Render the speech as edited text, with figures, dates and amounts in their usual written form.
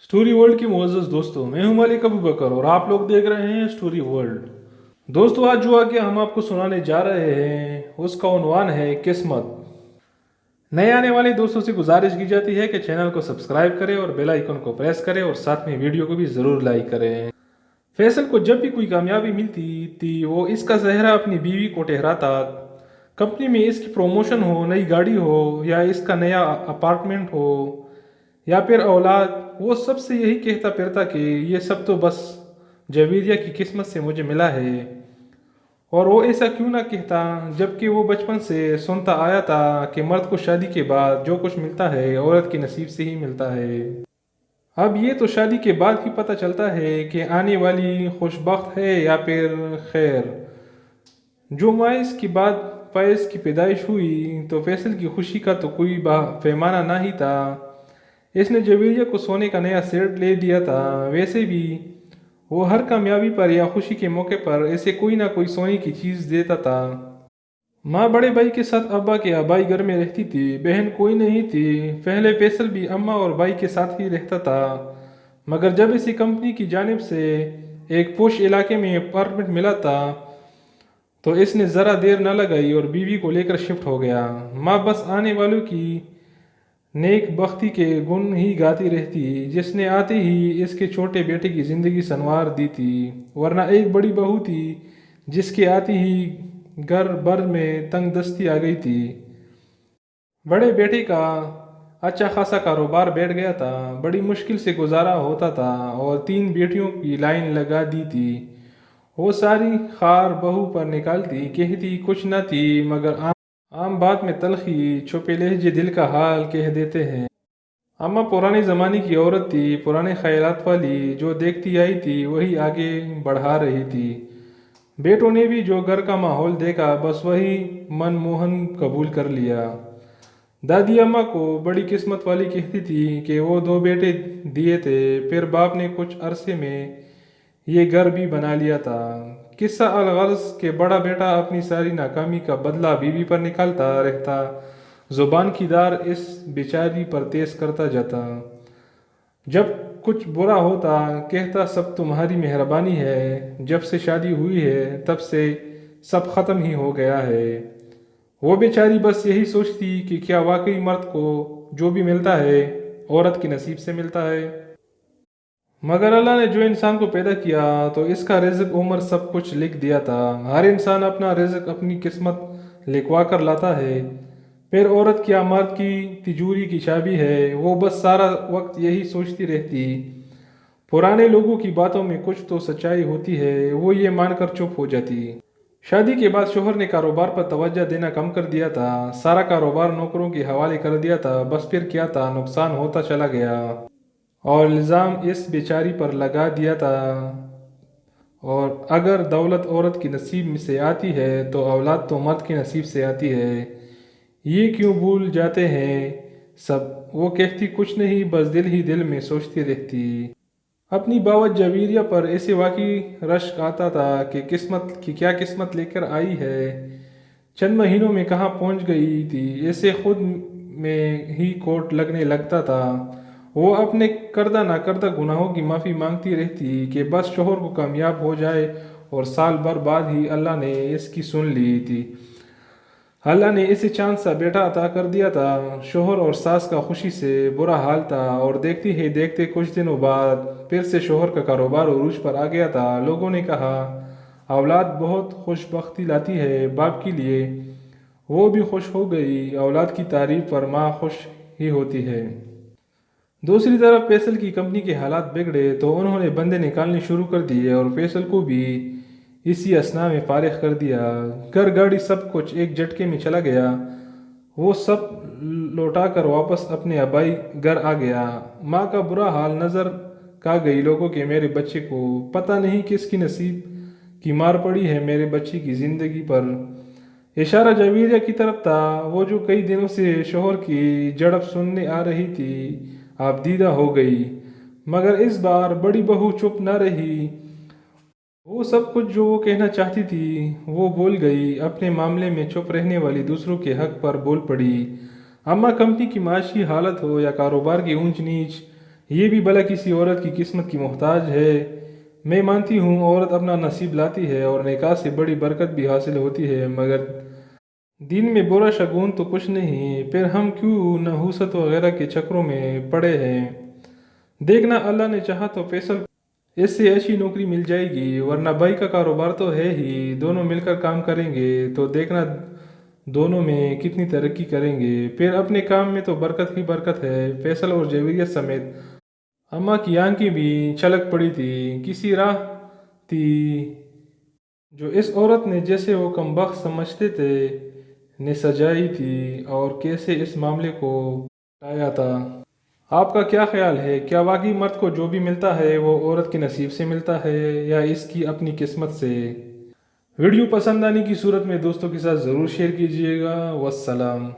Story world के मुअज़्ज़ज़ दोस्तों, मैं हूं मलिक अबू बकर और आप लोग देख रहे हैं स्टोरी वर्ल्ड। दोस्तों, आज जो आगे हम आपको सुनाने जा रहे हैं उसका उन्वान है किस्मत। नए आने वाले दोस्तों से गुजारिश की जाती है कि चैनल को सब्सक्राइब करें और बेल आइकन को प्रेस करें और साथ में वीडियो को भी ज़रूर लाइक करें। फैसल को जब भी कोई कामयाबी मिलती थी वो इसका चेहरा अपनी बीवी को ठहराता। कंपनी में इसकी प्रमोशन हो, नई गाड़ी हो या इसका नया अपार्टमेंट हो या फिर औलाद, वो सबसे यही कहता फिरता कि ये सब तो बस जवेरिया की किस्मत से मुझे मिला है। और वो ऐसा क्यों ना कहता, जबकि वो बचपन से सुनता आया था कि मर्द को शादी के बाद जो कुछ मिलता है औरत के नसीब से ही मिलता है। अब ये तो शादी के बाद ही पता चलता है कि आने वाली खुशबख्त है या फिर खैर। जो माइस के बाद फैज़ की पैदाइश हुई तो फैसल की खुशी का तो कोई पैमाना ना ही था। इसने जवेरिया को सोने का नया सेट ले दिया था। वैसे भी वो हर कामयाबी पर या खुशी के मौके पर ऐसे कोई ना कोई सोने की चीज़ देता था। माँ बड़े भाई के साथ अब्बा के आबाई घर में रहती थी। बहन कोई नहीं थी। पहले फैसल भी अम्मा और भाई के साथ ही रहता था, मगर जब इसी कंपनी की जानिब से एक पोश इलाके में अपार्टमेंट मिला था तो इसने ज़रा देर न लगाई और बीवी को लेकर शिफ्ट हो गया। माँ बस आने वालों की नेक बख्ती के गुण ही गाती रहती, जिसने आते ही इसके छोटे बेटे की ज़िंदगी संवार दी थी। वरना एक बड़ी बहू थी जिसके आते ही घर भर में तंग दस्ती आ गई थी। बड़े बेटे का अच्छा खासा कारोबार बैठ गया था, बड़ी मुश्किल से गुजारा होता था और 3 बेटियों की लाइन लगा दी थी। वो सारी खार बहू पर निकालती, कहती कुछ न थी मगर आम बात में तलखी छुपे लहजे दिल का हाल कह देते हैं। अम्मा पुराने ज़माने की औरत थी, पुराने ख्यालात वाली, जो देखती आई थी वही आगे बढ़ा रही थी। बेटों ने भी जो घर का माहौल देखा बस वही मनमोहन कबूल कर लिया। दादी अम्मा को बड़ी किस्मत वाली कहती थी कि वो 2 बेटे दिए थे, फिर बाप ने कुछ अरसे में ये घर भी बना लिया था। किस्सा अलगर्ज के बड़ा बेटा अपनी सारी नाकामी का बदला बीवी पर निकालता रहता, जुबान की दार इस बेचारी पर तेज करता जाता। जब कुछ बुरा होता कहता सब तुम्हारी मेहरबानी है, जब से शादी हुई है तब से सब खत्म ही हो गया है। वो बेचारी बस यही सोचती कि क्या वाकई मर्द को जो भी मिलता है औरत के नसीब से मिलता है। मगर अल्लाह ने जो इंसान को पैदा किया तो इसका रिज़्क उम्र सब कुछ लिख दिया था। हर इंसान अपना रिज़्क अपनी किस्मत लिखवा कर लाता है। फिर औरत क्या मर्द की तिजोरी की चाबी है, वो बस सारा वक्त यही सोचती रहती। पुराने लोगों की बातों में कुछ तो सच्चाई होती है, वो ये मानकर चुप हो जाती। शादी के बाद शोहर ने कारोबार पर तवज्जो देना कम कर दिया था, सारा कारोबार नौकरों के हवाले कर दिया था। बस फिर क्या था, नुकसान होता चला गया और इल्ज़ाम इस बेचारी पर लगा दिया था। और अगर दौलत औरत की नसीब में से आती है तो औलाद तो मर्द के नसीब से आती है। ये क्यों भूल जाते हैं सब, वो कहती कुछ नहीं, बस दिल ही दिल में सोचती रहती। अपनी बावत जवीरिया पर ऐसे वाकई रश्क आता था कि किस्मत की क्या किस्मत लेकर आई है, चंद महीनों में कहाँ पहुँच गई थी, ऐसे खुद में ही कोट लगने लगता था। वो अपने करदा ना करदा गुनाहों की माफ़ी मांगती रहती कि बस शोहर को कामयाब हो जाए, और साल भर बाद ही अल्लाह ने इसकी सुन ली थी। अल्लाह ने इसे चांद सा बेटा अता कर दिया था। शोहर और सास का खुशी से बुरा हाल था और देखते ही देखते कुछ दिनों बाद फिर से शोहर का कारोबार उरूज पर आ गया था। लोगों ने कहा औलाद बहुत खुशबख्ती लाती है बाप के लिए। वो भी खुश हो गई। औलाद की तारीफ पर माँ खुश ही होती है। दूसरी तरफ फैसल की कंपनी के हालात बिगड़े तो उन्होंने बंदे निकालने शुरू कर दिए और फैसल को भी इसी असना में फारिग कर दिया। घर गाड़ी सब कुछ एक झटके में चला गया। वो सब लौटा कर वापस अपने आबाई घर आ गया। माँ का बुरा हाल नज़र का गई लोगों के, मेरे बच्चे को पता नहीं किसकी नसीब की मार पड़ी है मेरे बच्चे की ज़िंदगी पर। इशारा जवीरिया की तरफ था, वो जो कई दिनों से शोहर की झड़प सुनने आ रही थी आप दीदा हो गई। मगर इस बार बड़ी बहू चुप न रही। वो सब कुछ जो वो कहना चाहती थी वो बोल गई। अपने मामले में चुप रहने वाली दूसरों के हक पर बोल पड़ी। अम्मा कंपनी की माशी हालत हो या कारोबार की ऊंच नीच یہ بھی بھلا کسی عورت کی قسمت کی محتاج ہے؟ میں مانتی ہوں عورت اپنا نصیب لاتی ہے اور نکاح سے بڑی برکت بھی حاصل ہوتی ہے، مگر دین میں برا شگون تو کچھ نہیں، پھر ہم کیوں نحوست وغیرہ کے چکروں میں پڑے ہیں؟ دیکھنا اللہ نے چاہا تو فیصل اس سے اچھی نوکری مل جائے گی، ورنہ بھائی کا کاروبار تو ہے ہی، دونوں مل کر کام کریں گے تو دیکھنا دونوں میں کتنی ترقی کریں گے، پھر اپنے کام میں تو برکت ہی برکت ہے۔ فیصل اور جیوریت سمیت اماں کی آنکھیں بھی چھلک پڑی تھی، کسی راہ تھی جو اس عورت نے، جیسے وہ کم بخت سمجھتے تھے، نے سجائی تھی، اور کیسے اس معاملے کو ٹایا تھا۔ آپ کا کیا خیال ہے؟ کیا واقعی مرد کو جو بھی ملتا ہے وہ عورت کے نصیب سے ملتا ہے یا اس کی اپنی قسمت سے؟ ویڈیو پسند آنے کی صورت میں دوستوں کے ساتھ ضرور شیئر کیجیے گا۔ والسلام۔